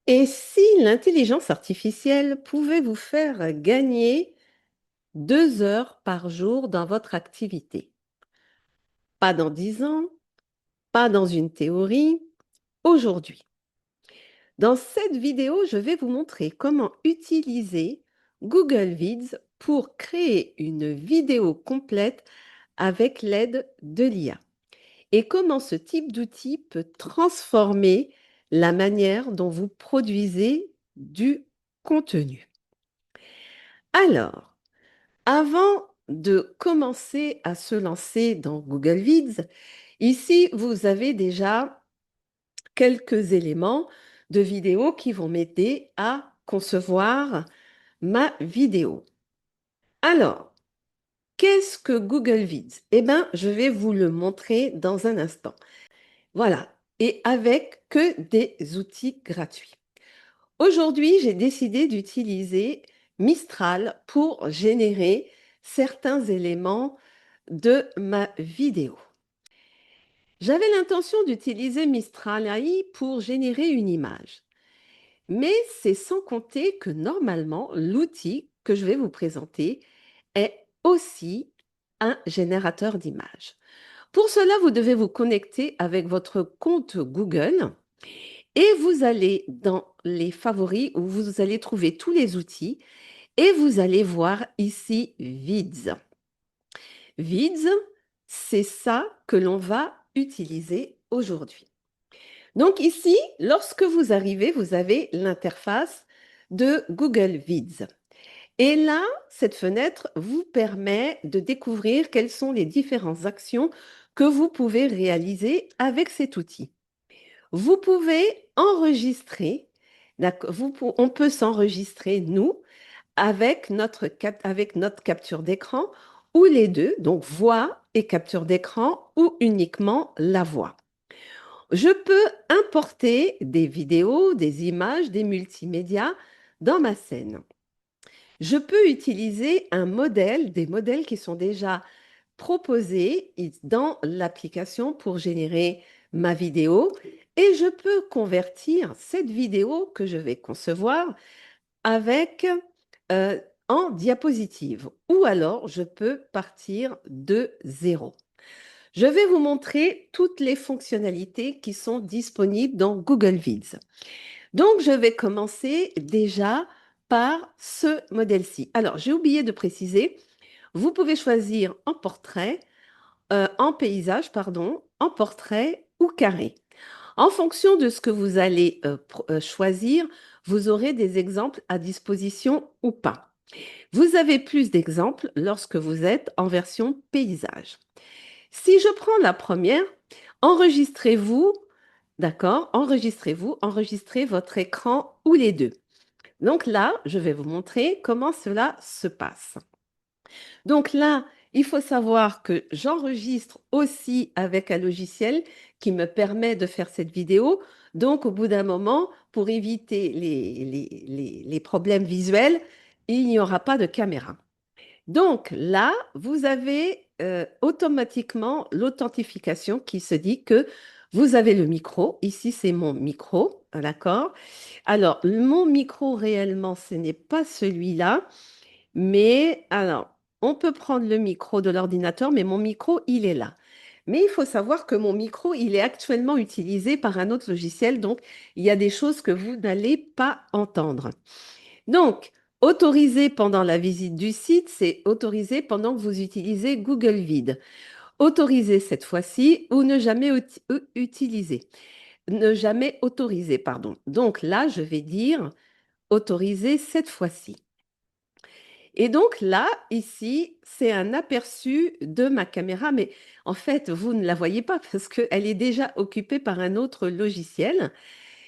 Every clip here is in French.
Et si l'intelligence artificielle pouvait vous faire gagner 2 heures par jour dans votre activité? Pas dans 10 ans, pas dans une théorie, aujourd'hui. Dans cette vidéo, je vais vous montrer comment utiliser Google Vids pour créer une vidéo complète avec l'aide de l'IA et comment ce type d'outil peut transformer la manière dont vous produisez du contenu. Alors, avant de commencer à se lancer dans Google Vids, ici, vous avez déjà quelques éléments de vidéo qui vont m'aider à concevoir ma vidéo. Alors, qu'est-ce que Google Vids? Eh bien, je vais vous le montrer dans un instant. Voilà, et avec que des outils gratuits. Aujourd'hui, j'ai décidé d'utiliser Mistral pour générer certains éléments de ma vidéo. J'avais l'intention d'utiliser Mistral AI pour générer une image, mais c'est sans compter que normalement, l'outil que je vais vous présenter est aussi un générateur d'images. Pour cela, vous devez vous connecter avec votre compte Google et vous allez dans les favoris où vous allez trouver tous les outils et vous allez voir ici Vids. Vids, c'est ça que l'on va utiliser aujourd'hui. Donc ici, lorsque vous arrivez, vous avez l'interface de Google Vids. Et là, cette fenêtre vous permet de découvrir quelles sont les différentes actions que vous pouvez réaliser avec cet outil. Vous pouvez enregistrer, on peut s'enregistrer, nous, avec notre capture d'écran, ou les deux, donc voix et capture d'écran, ou uniquement la voix. Je peux importer des vidéos, des images, des multimédias dans ma scène. Je peux utiliser des modèles qui sont déjà proposés dans l'application pour générer ma vidéo et je peux convertir cette vidéo que je vais concevoir avec euh, en diapositive ou alors je peux partir de zéro. Je vais vous montrer toutes les fonctionnalités qui sont disponibles dans Google Vids. Donc, je vais commencer déjà par ce modèle-ci. Alors, j'ai oublié de préciser, vous pouvez choisir en portrait, en paysage, pardon, en portrait ou carré. En fonction de ce que vous allez choisir, vous aurez des exemples à disposition ou pas. Vous avez plus d'exemples lorsque vous êtes en version paysage. Si je prends la première, enregistrez-vous, d'accord? Enregistrez-vous, enregistrez votre écran ou les deux. Donc là, je vais vous montrer comment cela se passe. Donc là, il faut savoir que j'enregistre aussi avec un logiciel qui me permet de faire cette vidéo. Donc, au bout d'un moment, pour éviter les problèmes visuels, il n'y aura pas de caméra. Donc là, vous avez automatiquement l'authentification qui se dit que vous avez le micro. Ici, c'est mon micro, d'accord? Alors, mon micro réellement, ce n'est pas celui-là, mais alors, on peut prendre le micro de l'ordinateur, mais mon micro, il est là. Mais il faut savoir que mon micro, il est actuellement utilisé par un autre logiciel, donc il y a des choses que vous n'allez pas entendre. Donc, autoriser pendant la visite du site, c'est autoriser pendant que vous utilisez Google Vid. Autoriser cette fois-ci ou ne jamais utiliser. Ne jamais autoriser, pardon. Donc là, je vais dire autoriser cette fois-ci. Et donc là, ici, c'est un aperçu de ma caméra, mais en fait, vous ne la voyez pas parce qu'elle est déjà occupée par un autre logiciel.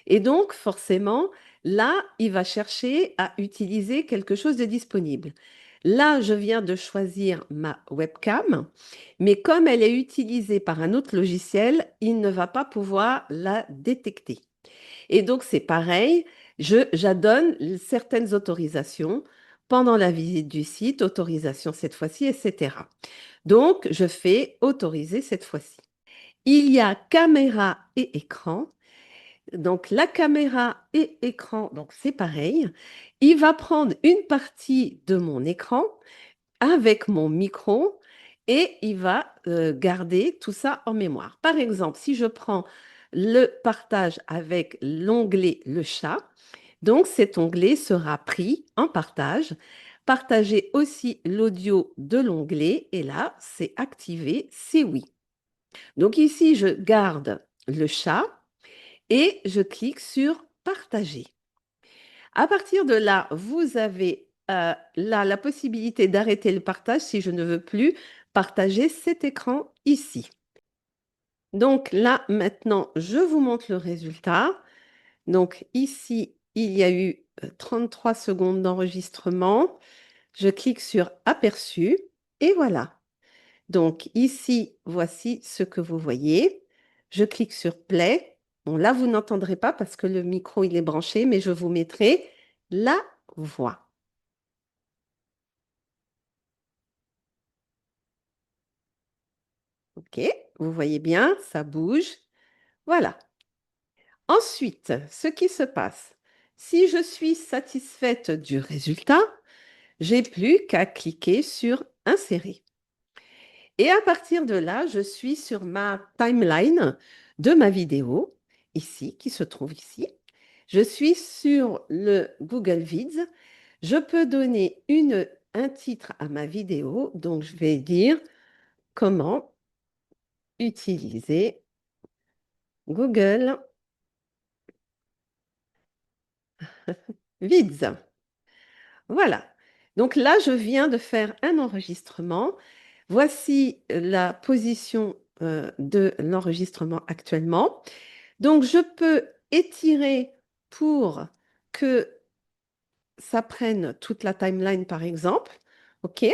Et donc, forcément, là, il va chercher à utiliser quelque chose de disponible. Là, je viens de choisir ma webcam, mais comme elle est utilisée par un autre logiciel, il ne va pas pouvoir la détecter. Et donc, c'est pareil, j'adonne certaines autorisations pendant la visite du site, autorisation cette fois-ci, etc. Donc, je fais autoriser cette fois-ci. Il y a caméra et écran. Donc, la caméra et écran, donc c'est pareil. Il va prendre une partie de mon écran avec mon micro et il va garder tout ça en mémoire. Par exemple, si je prends le partage avec l'onglet Le chat, donc cet onglet sera pris en partage. Partager aussi l'audio de l'onglet et là, c'est activé, c'est oui. Donc ici, je garde le chat et je clique sur partager. À partir de là, vous avez là la possibilité d'arrêter le partage si je ne veux plus partager cet écran ici. Donc là, maintenant, je vous montre le résultat. Donc ici, il y a eu 33 secondes d'enregistrement. Je clique sur aperçu et voilà. Donc ici, voici ce que vous voyez. Je clique sur play. Bon, là, vous n'entendrez pas parce que le micro, il est branché, mais je vous mettrai la voix. OK, vous voyez bien, ça bouge. Voilà. Ensuite, ce qui se passe, si je suis satisfaite du résultat, j'ai plus qu'à cliquer sur insérer. Et à partir de là, je suis sur ma timeline de ma vidéo, ici, qui se trouve ici. Je suis sur le Google Vids. Je peux donner un titre à ma vidéo. Donc, je vais dire comment utiliser Google Vids. Voilà. Donc là, je viens de faire un enregistrement. Voici la position de l'enregistrement actuellement. Donc, je peux étirer pour que ça prenne toute la timeline, par exemple. OK,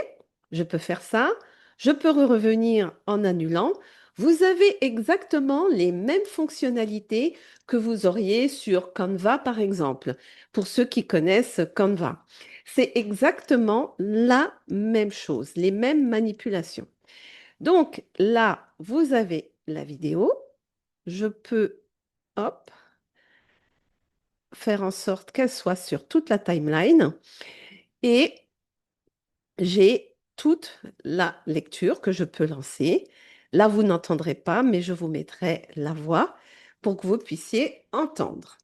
je peux faire ça. Je peux revenir en annulant. Vous avez exactement les mêmes fonctionnalités que vous auriez sur Canva, par exemple, pour ceux qui connaissent Canva. C'est exactement la même chose, les mêmes manipulations. Donc là, vous avez la vidéo. Je peux, hop, faire en sorte qu'elle soit sur toute la timeline et j'ai toute la lecture que je peux lancer. Là, vous n'entendrez pas, mais je vous mettrai la voix pour que vous puissiez entendre.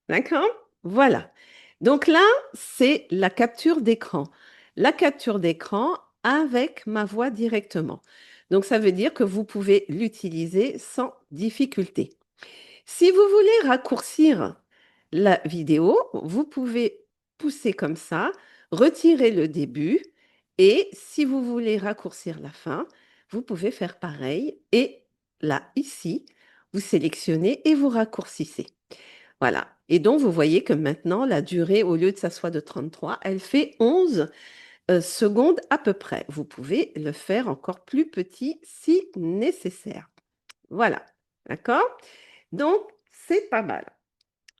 D'accord? Voilà. Donc là, c'est la capture d'écran. La capture d'écran avec ma voix directement. Donc ça veut dire que vous pouvez l'utiliser sans difficulté. Si vous voulez raccourcir la vidéo, vous pouvez pousser comme ça, retirer le début et si vous voulez raccourcir la fin, vous pouvez faire pareil et là, ici, vous sélectionnez et vous raccourcissez. Voilà. Et donc, vous voyez que maintenant, la durée, au lieu de ça soit de 33, elle fait 11 secondes à peu près. Vous pouvez le faire encore plus petit si nécessaire. Voilà. D'accord? Donc, c'est pas mal.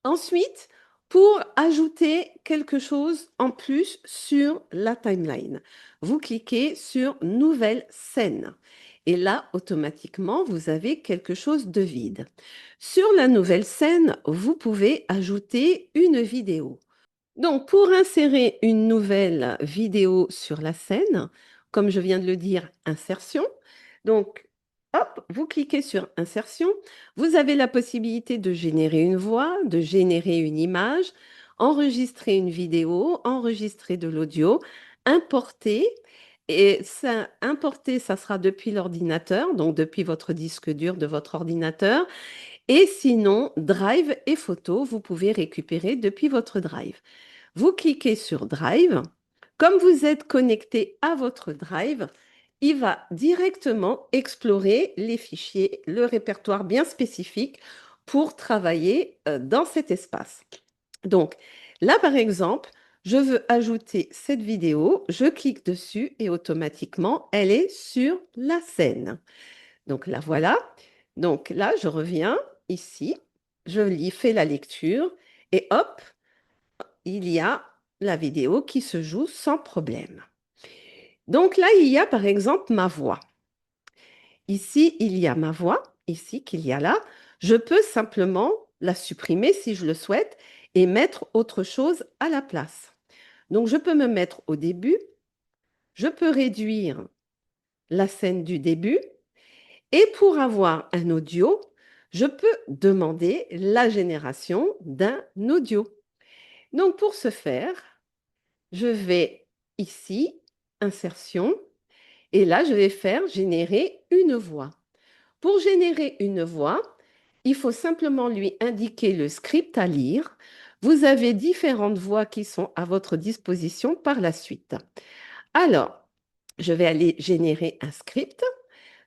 Ensuite, pour ajouter quelque chose en plus sur la timeline, vous cliquez sur Nouvelle scène. Et là, automatiquement, vous avez quelque chose de vide. Sur la nouvelle scène, vous pouvez ajouter une vidéo. Donc, pour insérer une nouvelle vidéo sur la scène, comme je viens de le dire, insertion. Donc, hop, vous cliquez sur insertion. Vous avez la possibilité de générer une voix, de générer une image, enregistrer une vidéo, enregistrer de l'audio, importer. Et ça, importer, ça sera depuis l'ordinateur, donc depuis votre disque dur de votre ordinateur. Et sinon, Drive et photo, vous pouvez récupérer depuis votre Drive. Vous cliquez sur Drive. Comme vous êtes connecté à votre Drive, il va directement explorer les fichiers, le répertoire bien spécifique pour travailler dans cet espace. Donc là, par exemple, je veux ajouter cette vidéo, je clique dessus et automatiquement, elle est sur la scène. Donc la voilà. Donc là, je reviens ici, je fais la lecture et hop, il y a la vidéo qui se joue sans problème. Donc là, il y a par exemple ma voix. Ici, il y a ma voix, ici qu'il y a là. Je peux simplement la supprimer si je le souhaite et mettre autre chose à la place. Donc, je peux me mettre au début, je peux réduire la scène du début et pour avoir un audio, je peux demander la génération d'un audio. Donc, pour ce faire, je vais ici, insertion, et là, je vais faire générer une voix. Pour générer une voix, il faut simplement lui indiquer le script à lire. Vous avez différentes voix qui sont à votre disposition par la suite. Alors, je vais aller générer un script.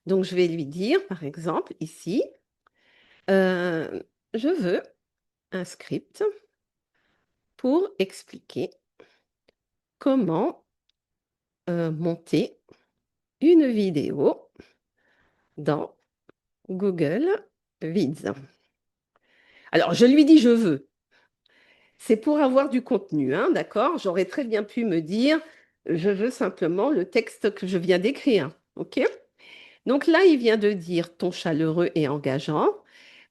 Donc, je vais lui dire, par exemple, ici, euh, je veux un script pour expliquer comment monter une vidéo dans Google Vids. Alors, je lui dis je veux. C'est pour avoir du contenu, hein, d'accord? J'aurais très bien pu me dire, je veux simplement le texte que je viens d'écrire, ok? Donc là, il vient de dire ton chaleureux et engageant,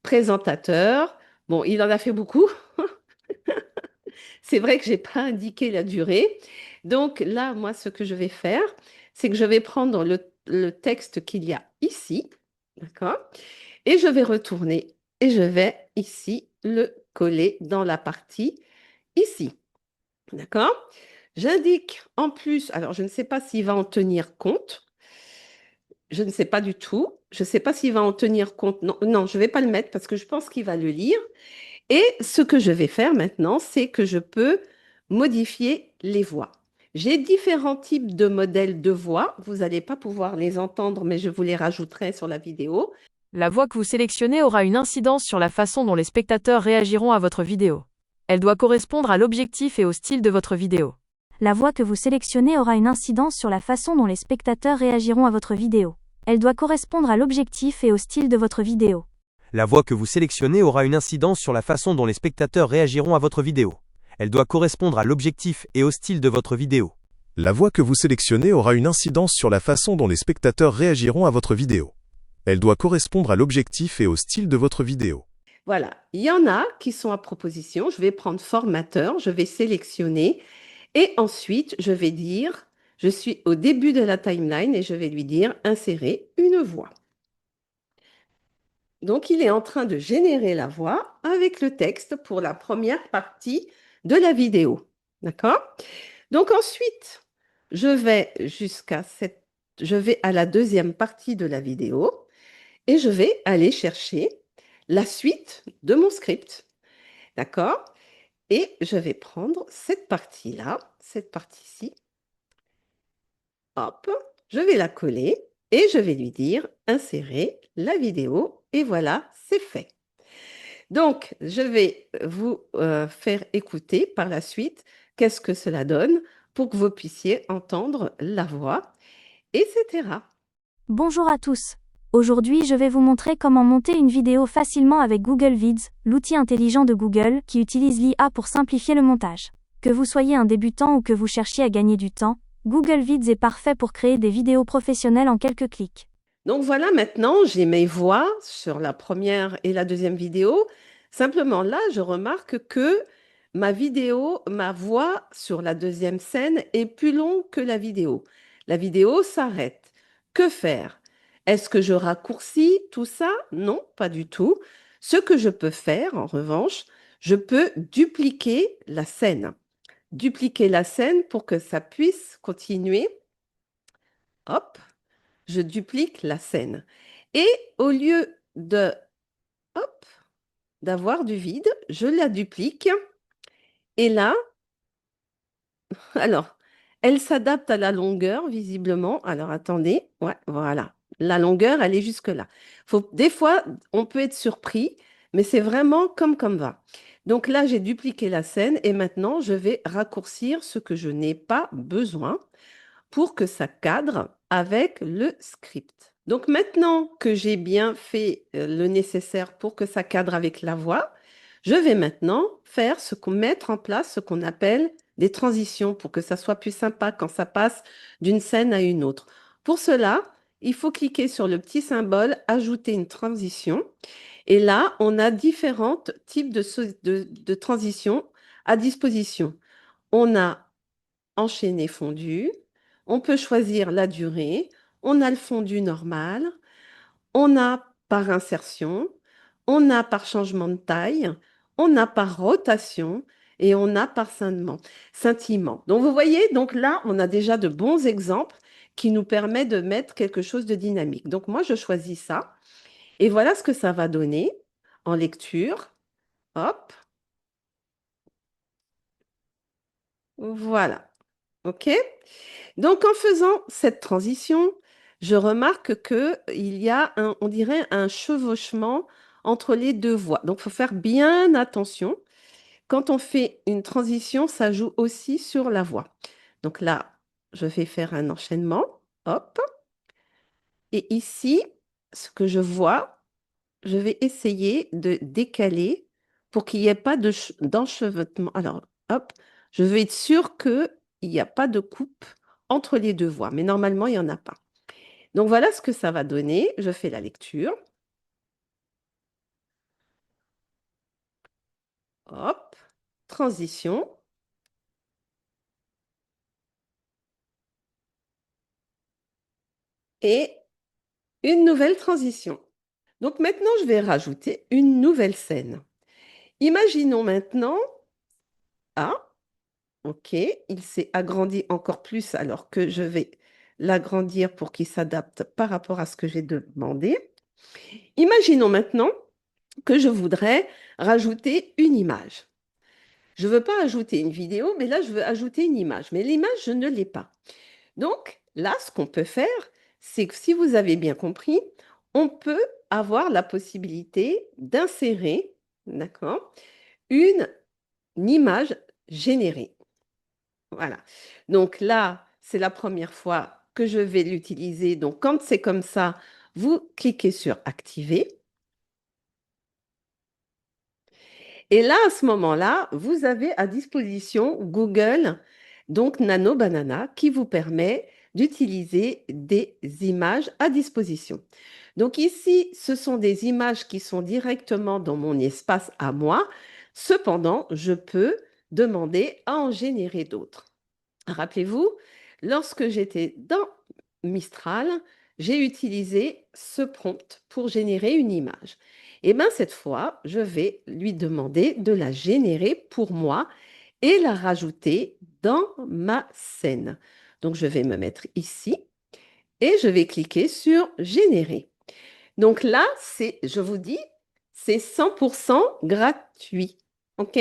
présentateur. Bon, il en a fait beaucoup. C'est vrai que j'ai pas indiqué la durée. Donc là, moi, ce que je vais faire, c'est que je vais prendre le texte qu'il y a ici, d'accord? Et je vais retourner et je vais ici le coller dans la partie ici. D'accord? J'indique en plus, alors je ne sais pas s'il va en tenir compte, je ne sais pas du tout, je ne sais pas s'il va en tenir compte. Non, non, je ne vais pas le mettre parce que je pense qu'il va le lire. Et ce que je vais faire maintenant, c'est que je peux modifier les voix. J'ai différents types de modèles de voix. Vous n'allez pas pouvoir les entendre, mais je vous les rajouterai sur la vidéo. La voix que vous sélectionnez aura une incidence sur la façon dont les spectateurs réagiront à votre vidéo. Elle doit correspondre à l'objectif et au style de votre vidéo. La voix que vous sélectionnez aura une incidence sur la façon dont les spectateurs réagiront à votre vidéo. Elle doit correspondre à l'objectif et au style de votre vidéo. La voix que vous sélectionnez aura une incidence sur la façon dont les spectateurs réagiront à votre vidéo. Elle doit correspondre à l'objectif et au style de votre vidéo. La voix que vous sélectionnez aura une incidence sur la façon dont les spectateurs réagiront à votre vidéo. Elle doit correspondre à l'objectif et au style de votre vidéo. Voilà, il y en a qui sont à proposition. Je vais prendre formateur, je vais sélectionner et ensuite je vais dire, je suis au début de la timeline et je vais lui dire insérer une voix. Donc il est en train de générer la voix avec le texte pour la première partie de la vidéo. D'accord? Donc ensuite, je vais à la deuxième partie de la vidéo et je vais aller chercher la suite de mon script. D'accord? Et je vais prendre cette partie-là, cette partie-ci. Hop, je vais la coller et je vais lui dire insérer la vidéo. Et voilà, c'est fait. Donc, je vais vous faire écouter par la suite qu'est-ce que cela donne pour que vous puissiez entendre la voix, etc. Bonjour à tous. Aujourd'hui, je vais vous montrer comment monter une vidéo facilement avec Google Vids, l'outil intelligent de Google qui utilise l'IA pour simplifier le montage. Que vous soyez un débutant ou que vous cherchiez à gagner du temps, Google Vids est parfait pour créer des vidéos professionnelles en quelques clics. Donc voilà, maintenant, j'ai mes voix sur la première et la deuxième vidéo. Simplement là, je remarque que ma voix sur la deuxième scène est plus longue que la vidéo. La vidéo s'arrête. Que faire? Est-ce que je raccourcis tout ça? Non, pas du tout. Ce que je peux faire, en revanche, je peux dupliquer la scène. Dupliquer la scène pour que ça puisse continuer. Hop, je duplique la scène. Et au lieu de, hop, d'avoir du vide, je la duplique. Et là, alors, elle s'adapte à la longueur, visiblement. Alors, attendez. Ouais, voilà. La longueur, elle est jusque là. Des fois, on peut être surpris, mais c'est vraiment comme va. Donc là, j'ai dupliqué la scène et maintenant, je vais raccourcir ce que je n'ai pas besoin pour que ça cadre avec le script. Donc maintenant que j'ai bien fait le nécessaire pour que ça cadre avec la voix, je vais maintenant mettre en place ce qu'on appelle des transitions pour que ça soit plus sympa quand ça passe d'une scène à une autre. Pour cela, il faut cliquer sur le petit symbole Ajouter une transition Et là, on a différents types de transitions à disposition. On a enchaîné fondu, on peut choisir la durée, on a le fondu normal, on a par insertion, on a par changement de taille, on a par rotation et on a par scintillement. Donc vous voyez, donc là, on a déjà de bons exemples qui nous permettent de mettre quelque chose de dynamique. Donc moi, je choisis ça et voilà ce que ça va donner en lecture. Hop, voilà. OK? Donc, en faisant cette transition, je remarque qu'il y a on dirait un chevauchement entre les deux voix. Donc, il faut faire bien attention. Quand on fait une transition, ça joue aussi sur la voix. Donc là, je vais faire un enchaînement. Hop. Et ici, ce que je vois, je vais essayer de décaler pour qu'il n'y ait pas d'enchevêtrement. Alors, hop, je veux être sûre qu'il n'y a pas de coupe entre les deux voix, mais normalement, il n'y en a pas. Donc, voilà ce que ça va donner. Je fais la lecture. Hop, transition. Et une nouvelle transition. Donc, maintenant, je vais rajouter une nouvelle scène. Imaginons maintenant, ah, ok, il s'est agrandi encore plus alors que je vais l'agrandir pour qu'il s'adapte par rapport à ce que j'ai demandé. Imaginons maintenant que je voudrais rajouter une image. Je ne veux pas ajouter une vidéo, mais là, je veux ajouter une image. Mais l'image, je ne l'ai pas. Donc, là, ce qu'on peut faire, c'est que si vous avez bien compris, on peut avoir la possibilité d'insérer, d'accord, une image générée. Voilà. Donc là, c'est la première fois que je vais l'utiliser. Donc, quand c'est comme ça, vous cliquez sur Activer. Et là, à ce moment-là, vous avez à disposition Google, donc Nano Banana, qui vous permet d'utiliser des images à disposition. Donc ici, ce sont des images qui sont directement dans mon espace à moi. Cependant, je peux demander à en générer d'autres. Rappelez-vous, lorsque j'étais dans Mistral, j'ai utilisé ce prompt pour générer une image. Et bien cette fois, je vais lui demander de la générer pour moi et la rajouter dans ma scène. Donc je vais me mettre ici et je vais cliquer sur Générer. Donc là, je vous dis, c'est 100% gratuit. OK?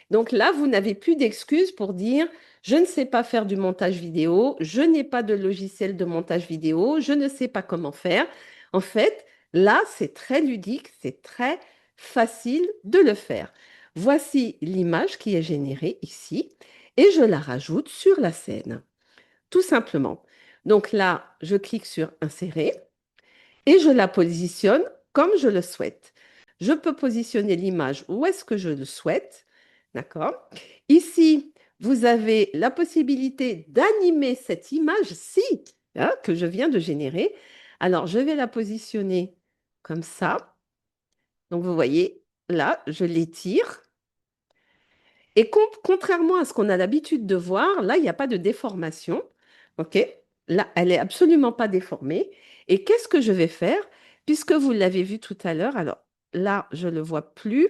Donc là, vous n'avez plus d'excuses pour dire, je ne sais pas faire du montage vidéo, je n'ai pas de logiciel de montage vidéo, je ne sais pas comment faire. En fait, là, c'est très ludique, c'est très facile de le faire. Voici l'image qui est générée ici et je la rajoute sur la scène, tout simplement. Donc là, je clique sur Insérer et je la positionne comme je le souhaite. Je peux positionner l'image où est-ce que je le souhaite. D'accord? Ici, vous avez la possibilité d'animer cette image-ci que je viens de générer. Alors, je vais la positionner comme ça. Donc, vous voyez, là, je l'étire. Et contrairement à ce qu'on a l'habitude de voir, là, il n'y a pas de déformation. OK? Là, elle n'est absolument pas déformée. Et qu'est-ce que je vais faire? Puisque vous l'avez vu tout à l'heure, alors là, je ne le vois plus.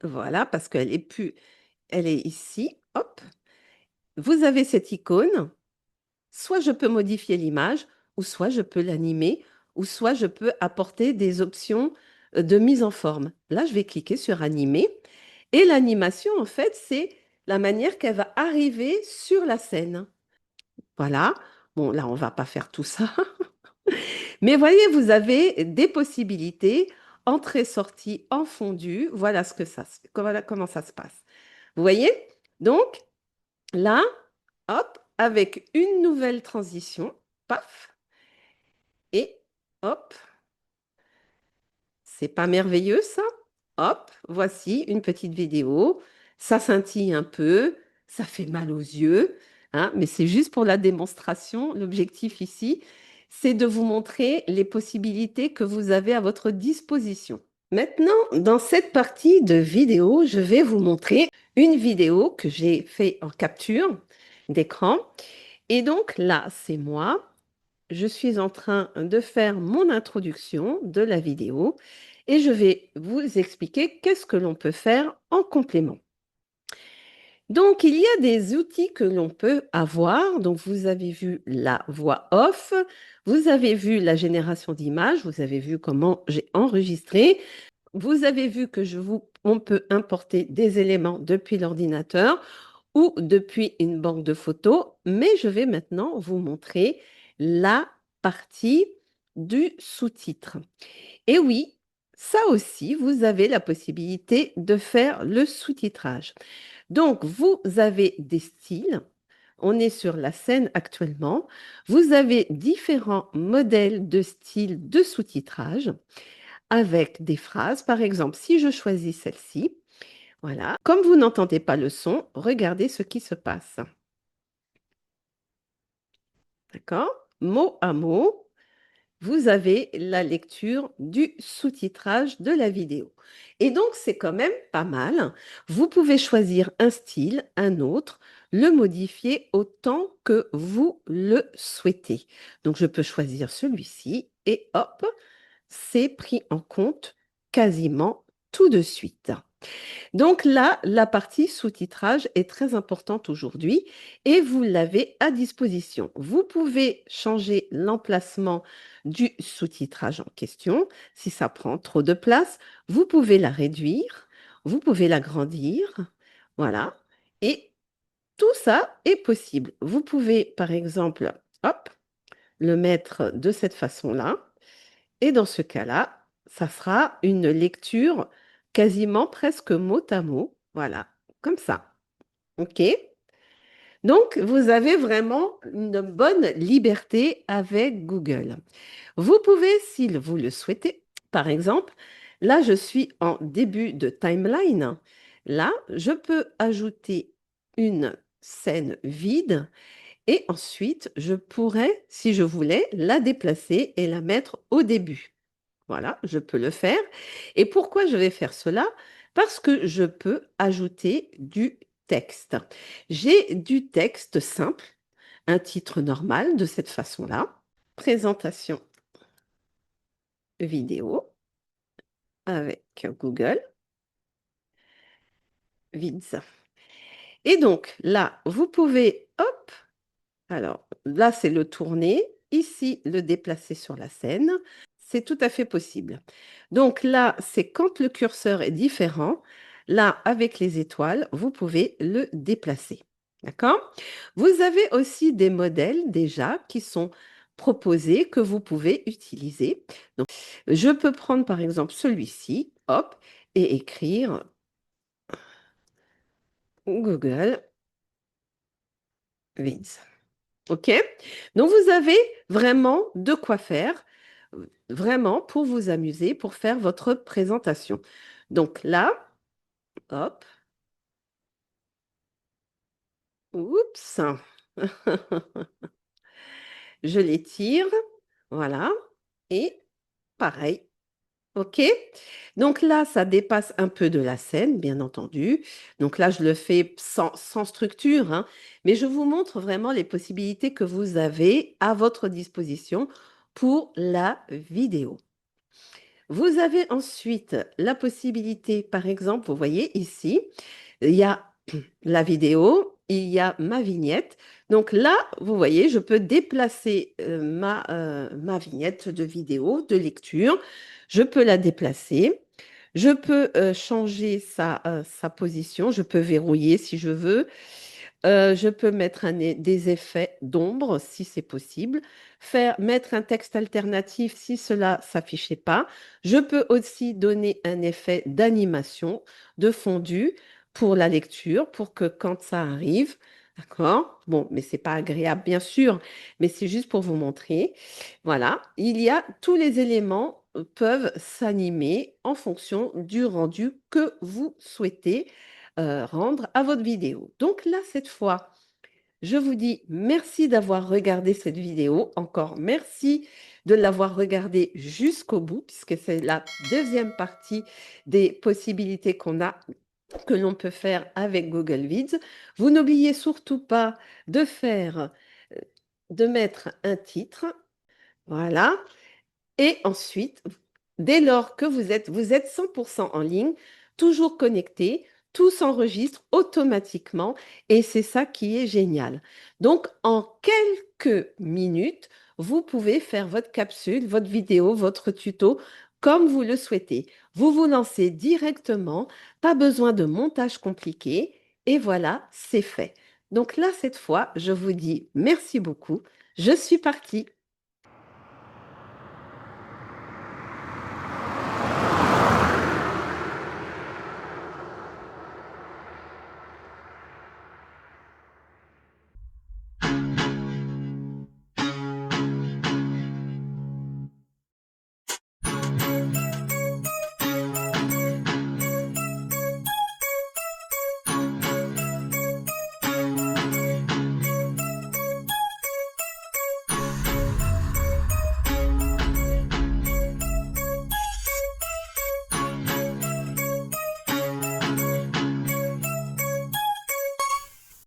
Voilà, parce qu'elle est plus, elle est ici. Hop. Vous avez cette icône. Soit je peux modifier l'image, ou soit je peux l'animer, ou soit je peux apporter des options de mise en forme. Là, je vais cliquer sur Animer. Et l'animation, en fait, c'est la manière qu'elle va arriver sur la scène. Voilà. Bon, là, on ne va pas faire tout ça. Mais voyez, vous avez des possibilités, entrée, sortie, en fondu. Voilà voilà comment ça se passe. Vous voyez? Donc, là, hop, avec une nouvelle transition, paf, et hop, c'est pas merveilleux ça? Hop, voici une petite vidéo. Ça scintille un peu, ça fait mal aux yeux, hein, mais c'est juste pour la démonstration. L'objectif ici, c'est de vous montrer les possibilités que vous avez à votre disposition. Maintenant, dans cette partie de vidéo, je vais vous montrer une vidéo que j'ai fait en capture d'écran. Et donc là, c'est moi. Je suis en train de faire mon introduction de la vidéo et je vais vous expliquer qu'est-ce que l'on peut faire en complément. Donc, il y a des outils que l'on peut avoir. Donc, vous avez vu la voix off, vous avez vu la génération d'images, vous avez vu comment j'ai enregistré, vous avez vu que on peut importer des éléments depuis l'ordinateur ou depuis une banque de photos, mais je vais maintenant vous montrer la partie du sous-titre. Et oui, ça aussi, vous avez la possibilité de faire le sous-titrage. Donc, vous avez des styles. On est sur la scène actuellement. Vous avez différents modèles de styles de sous-titrage avec des phrases. Par exemple, si je choisis celle-ci, voilà. Comme vous n'entendez pas le son, regardez ce qui se passe. D'accord? Mot à mot, vous avez la lecture du sous-titrage de la vidéo. Et donc, c'est quand même pas mal. Vous pouvez choisir un style, un autre, le modifier autant que vous le souhaitez. Donc, je peux choisir celui-ci et hop, c'est pris en compte quasiment tout de suite. Donc là, la partie sous-titrage est très importante aujourd'hui et vous l'avez à disposition. Vous pouvez changer l'emplacement du sous-titrage en question. Si ça prend trop de place, vous pouvez la réduire, vous pouvez l'agrandir. Voilà. Et tout ça est possible. Vous pouvez, par exemple, hop, le mettre de cette façon-là. Et dans ce cas-là, ça sera une lecture quasiment presque mot à mot. Voilà, comme ça. OK? Donc, vous avez vraiment une bonne liberté avec Google. Vous pouvez, si vous le souhaitez, par exemple, là, je suis en début de timeline. Là, je peux ajouter une scène vide et ensuite, je pourrais, si je voulais, la déplacer et la mettre au début. Voilà, je peux le faire. Et pourquoi je vais faire cela? Parce que je peux ajouter du texte. J'ai du texte simple, un titre normal de cette façon-là. Présentation vidéo avec Google Vids. Et donc là, vous pouvez, hop, alors là, c'est le tourner. Ici, le déplacer sur la scène. C'est tout à fait possible. Donc là, c'est quand le curseur est différent. Là, avec les étoiles, vous pouvez le déplacer. D'accord? Vous avez aussi des modèles déjà qui sont proposés que vous pouvez utiliser. Donc, je peux prendre par exemple celui-ci, hop, et écrire Google Vids. OK? Donc, vous avez vraiment de quoi faire, vraiment pour vous amuser, pour faire votre présentation. Donc là, hop, oups, je l'étire, voilà, et pareil. OK? Donc là, ça dépasse un peu de la scène, bien entendu. Donc là, je le fais sans structure, hein, mais je vous montre vraiment les possibilités que vous avez à votre disposition pour la vidéo. Vous avez ensuite la possibilité, par exemple, vous voyez ici, il y a la vidéo, il y a ma vignette. Donc là, vous voyez, je peux déplacer ma vignette de vidéo, de lecture. Je peux la déplacer. Je peux changer sa position. Je peux verrouiller si je veux. Je peux mettre des effets d'ombre si c'est possible, mettre un texte alternatif si cela s'affichait pas. Je peux aussi donner un effet d'animation, de fondu pour la lecture, pour que quand ça arrive, d'accord? Bon, mais c'est pas agréable bien sûr, mais c'est juste pour vous montrer. Voilà, tous les éléments peuvent s'animer en fonction du rendu que vous souhaitez rendre à votre vidéo. Donc là, cette fois, Je vous dis merci d'avoir regardé cette vidéo. Encore merci de l'avoir regardée jusqu'au bout, puisque c'est la deuxième partie des possibilités que l'on peut faire avec Google Vids. Vous n'oubliez surtout pas de de mettre un titre. Voilà. Et ensuite, dès lors que vous êtes 100% en ligne, toujours connecté, tout s'enregistre automatiquement et c'est ça qui est génial. Donc, en quelques minutes, vous pouvez faire votre capsule, votre vidéo, votre tuto comme vous le souhaitez. Vous vous lancez directement, pas besoin de montage compliqué et voilà, c'est fait. Donc là, cette fois, je vous dis merci beaucoup. Je suis partie.